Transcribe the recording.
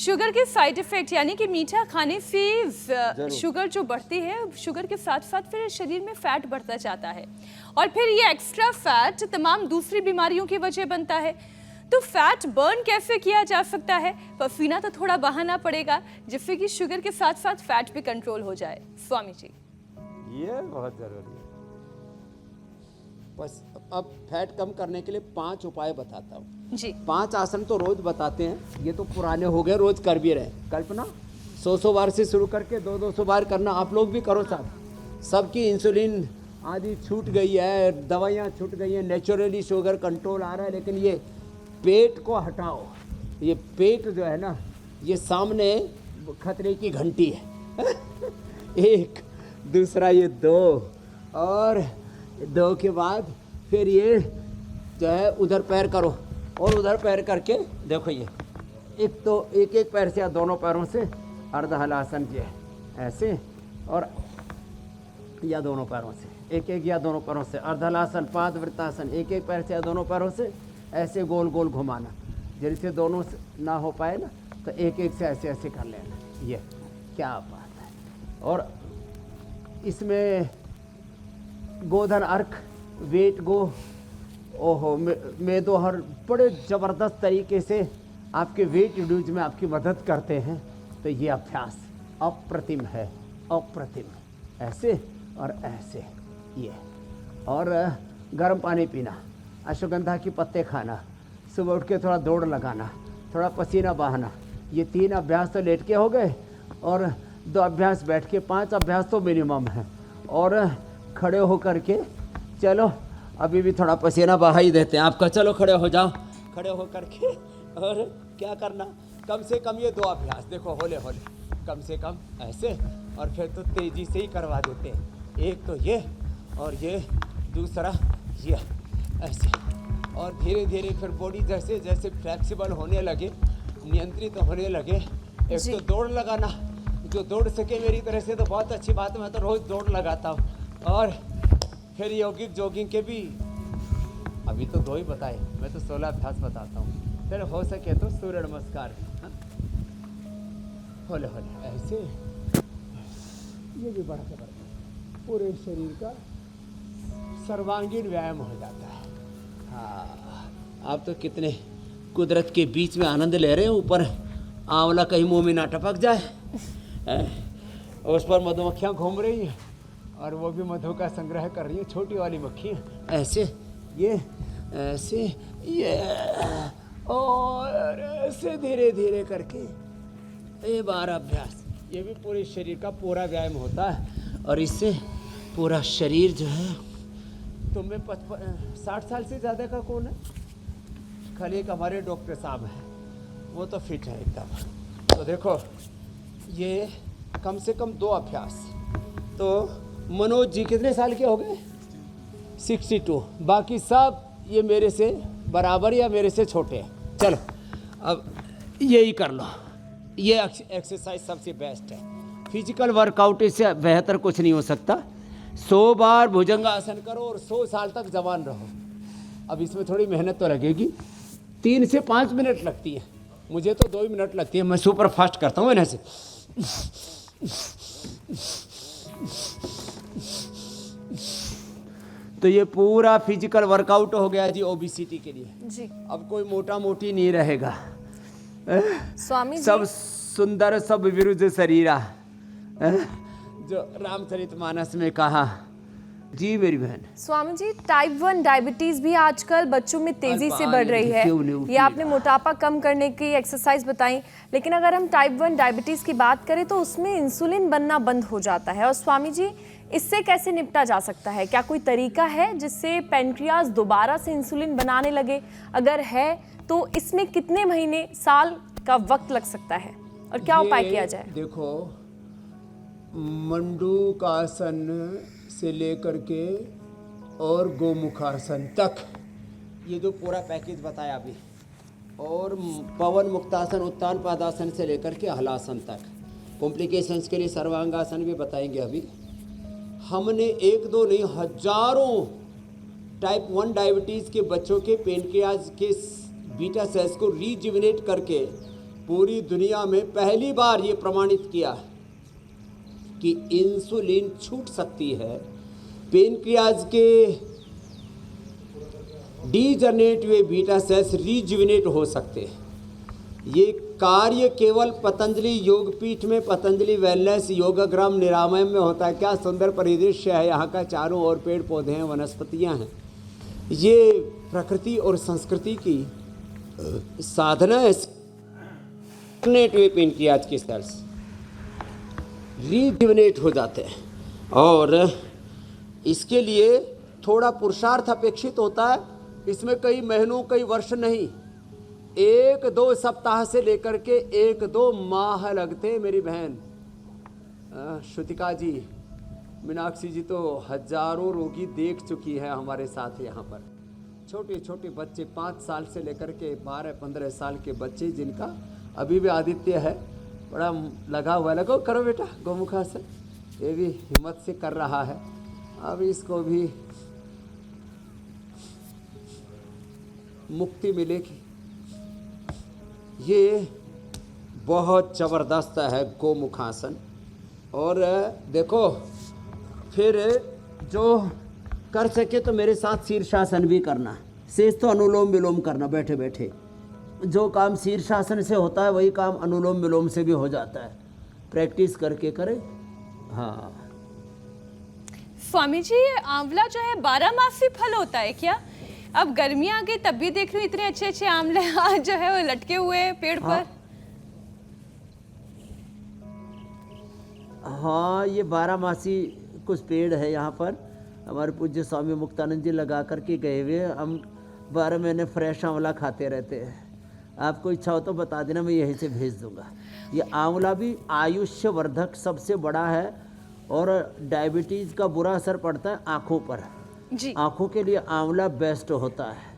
Sugar के side effect यानी कि मीठा खाने से शुगर जो बढ़ती है, शुगर के साथ साथ फिर शरीर में फैट बढ़ता जाता है और फिर ये एक्स्ट्रा फैट तमाम दूसरी बीमारियों की वजह बनता है। तो फैट बर्न कैसे किया जा सकता है? पसीना तो थोड़ा बहाना पड़ेगा जिससे कि शुगर के साथ साथ फैट भी कंट्रोल हो जाए। स्वामी जी, ये बहुत जरूरी है। बस अब फैट कम करने के लिए 5 उपाय बताता हूँ जी। 5 आसन तो रोज बताते हैं, ये तो पुराने हो गए, रोज कर भी रहे। कल्पना 100 बार से शुरू करके 200 बार करना, आप लोग भी करो साथ। सबकी इंसुलिन आदि छूट गई है, दवाइयाँ छूट गई हैं, नेचुरली शुगर कंट्रोल आ रहा है। लेकिन ये पेट को हटाओ, ये पेट जो है ना, ये सामने खतरे की घंटी है। एक, दूसरा ये 2, और 2 के बाद फिर ये जो है उधर पैर करो, और उधर पैर करके देखो, ये एक तो एक पैर से या दोनों पैरों से अर्ध हलासन किया ऐसे, और या दोनों पैरों से एक या दोनों पैरों से अर्ध हलासन, पाद वृत्तासन, एक पैर से या दोनों पैरों से ऐसे गोल गोल घुमाना। जैसे दोनों से ना हो पाए ना तो एक से ऐसे ऐसे कर लेना। ये क्या बात है। और इसमें गोधन अर्क, वेट गो, ओहो मेदो हर बड़े ज़बरदस्त तरीके से आपके वेट रिड्यूज में आपकी मदद करते हैं। तो ये अभ्यास अप्रतिम है, अप्रतिम। ऐसे और ऐसे ये, और गर्म पानी पीना, अश्वगंधा के पत्ते खाना, सुबह उठ के थोड़ा दौड़ लगाना, थोड़ा पसीना बहाना। ये 3 अभ्यास तो लेट के हो गए, और 2 अभ्यास बैठ के, 5 अभ्यास तो मिनिमम है। और खड़े होकर के चलो, अभी भी थोड़ा पसीना बहा ही देते हैं आपका। चलो खड़े हो जाओ, खड़े हो करके, और क्या करना, कम से कम ये 2 अभ्यास देखो, होले होले, कम से कम ऐसे, और फिर तो तेज़ी से ही करवा देते हैं। एक तो ये, और ये दूसरा ये ऐसे, और धीरे धीरे फिर बॉडी जैसे जैसे फ्लेक्सिबल होने लगे, नियंत्रित होने लगे। एक तो दौड़ लगाना, जो दौड़ सके मेरी तरह से तो बहुत अच्छी बात है, मैं तो रोज़ दौड़ लगाता हूँ। और फिर यौगिक जॉगिंग के भी अभी तो 2 ही बताए, मैं तो 16 अभ्यास बताता हूँ। फिर हो सके तो सूर्य नमस्कार भी, हाँ? होले होले ऐसे, ये भी बड़ा जबरदस्त, पूरे शरीर का सर्वांगीण व्यायाम हो जाता है। हाँ, आप तो कितने कुदरत के बीच में आनंद ले रहे हैं। ऊपर आंवला कहीं मुंह में ना टपक जाए, उस पर मधुमक्खियाँ घूम रही हैं, और वो भी मधु का संग्रह कर रही है, छोटी वाली मक्खियाँ ऐसे, ये ऐसे, ये, और ऐसे धीरे धीरे करके ये 12 अभ्यास। ये भी पूरे शरीर का पूरा व्यायाम होता है, और इससे पूरा शरीर जो है। तुम में 60 साल से ज़्यादा का कौन है? खाली एक हमारे डॉक्टर साहब हैं, वो तो फिट है एकदम। तो देखो, ये कम से कम 2 अभ्यास। तो मनोज जी कितने साल के हो गए? 62। बाकी सब ये मेरे से बराबर या मेरे से छोटे हैं। चलो अब यही कर लो, ये एक्सरसाइज सबसे बेस्ट है। फिजिकल वर्कआउट इससे बेहतर कुछ नहीं हो सकता। 100 बार भुजंगासन करो और 100 साल तक जवान रहो। अब इसमें थोड़ी मेहनत तो लगेगी, 3 से 5 मिनट लगती है, मुझे तो 2 ही मिनट लगती है। मैं सुपर फास्ट करता हूँ ऐसे। तो ये पूरा फिजिकल वर्कआउट हो गया जी ओबेसिटी के लिए जी। अब कोई मोटा मोटी नहीं रहेगा। स्वामी जी, सब सुंदर सब विरुद्ध शरीरा, जो रामचरितमानस में कहा। जी मेरी बहन। स्वामी जी, टाइप 1 डायबिटीज भी आजकल बच्चों में तेजी से बढ़ रही है। ये आपने मोटापा कम करने की एक्सरसाइज बताई, लेकिन अगर हम टाइप 1 डायबिटीज की बात करें तो उसमें इंसुलिन बनना बंद हो जाता है। और स्वामी जी, इससे कैसे निपटा जा सकता है? क्या कोई तरीका है जिससे पेनक्रियाज दोबारा से इंसुलिन बनाने लगे? अगर है तो इसमें कितने महीने, साल का वक्त लग सकता है, और क्या उपाय किया जाए? देखो, मंडूकासन से लेकर के और गोमुखासन तक, ये जो पूरा पैकेज बताया अभी, और पवन मुक्तासन, उत्तान पादासन से लेकर के हलासन तक, कॉम्प्लिकेशंस के लिए सर्वांगासन भी बताएंगे अभी। हमने 1-2 नहीं, हजारों टाइप 1 डायबिटीज़ के बच्चों के पेनक्रियाज के बीटा सेल्स को रीजुविनेट करके पूरी दुनिया में पहली बार ये प्रमाणित किया कि इंसुलिन छूट सकती है, पेनक्रियाज के डीजनरेट हुए बीटा सेल्स रिजुविनेट हो सकते हैं। ये कार्य केवल पतंजलि योगपीठ में, पतंजलि वेलनेस योगाग्राम निरामय में होता है। क्या सुंदर परिदृश्य है, यहाँ का चारों ओर पेड़ पौधे हैं, वनस्पतियाँ हैं। ये प्रकृति और संस्कृति की साधना है। रिजुविनेट हुए पेनक्रियाज के सेल्स रिजुविनेट हो जाते हैं और इसके लिए थोड़ा पुरुषार्थ अपेक्षित होता है। इसमें कई महीनों, कई वर्ष नहीं, 1-2 सप्ताह से लेकर के 1-2 माह लगते। मेरी बहन श्रुतिका जी, मीनाक्षी जी तो हजारों रोगी देख चुकी है हमारे साथ यहाँ पर। छोटे छोटे बच्चे 5 साल से लेकर के 12-15 साल के बच्चे, जिनका अभी भी आदित्य है बड़ा लगा हुआ। लगो करो बेटा गोमुखा से, ये भी हिम्मत से कर रहा है। अब इसको भी मुक्ति मिलेगी। ये बहुत ज़बरदस्त है गोमुखासन। और देखो फिर जो कर सके तो मेरे साथ शीर्षासन भी करना। शेष तो अनुलोम विलोम करना बैठे बैठे। जो काम शीर्षासन से होता है वही काम अनुलोम विलोम से भी हो जाता है। प्रैक्टिस करके करें। हाँ स्वामी जी, ये आंवला जो है 12 मासी फल होता है क्या? अब गर्मियाँ आ गई तब भी देख रही हूँ इतने अच्छे अच्छे आंवले आज जो है वो लटके हुए हैं पेड़ पर। हाँ, ये 12 मासी कुछ पेड़ है यहाँ पर। हमारे पूज्य स्वामी मुक्तानंद जी लगा करके गए हुए। हम 12 महीने फ्रेश आंवला खाते रहते हैं। आपको इच्छा हो तो बता देना, मैं यहीं से भेज दूंगा। ये आंवला भी आयुष्यवर्धक सबसे बड़ा है और डायबिटीज़ का बुरा असर पड़ता है आँखों पर। जी। आँखों के लिए आंवला बेस्ट होता है।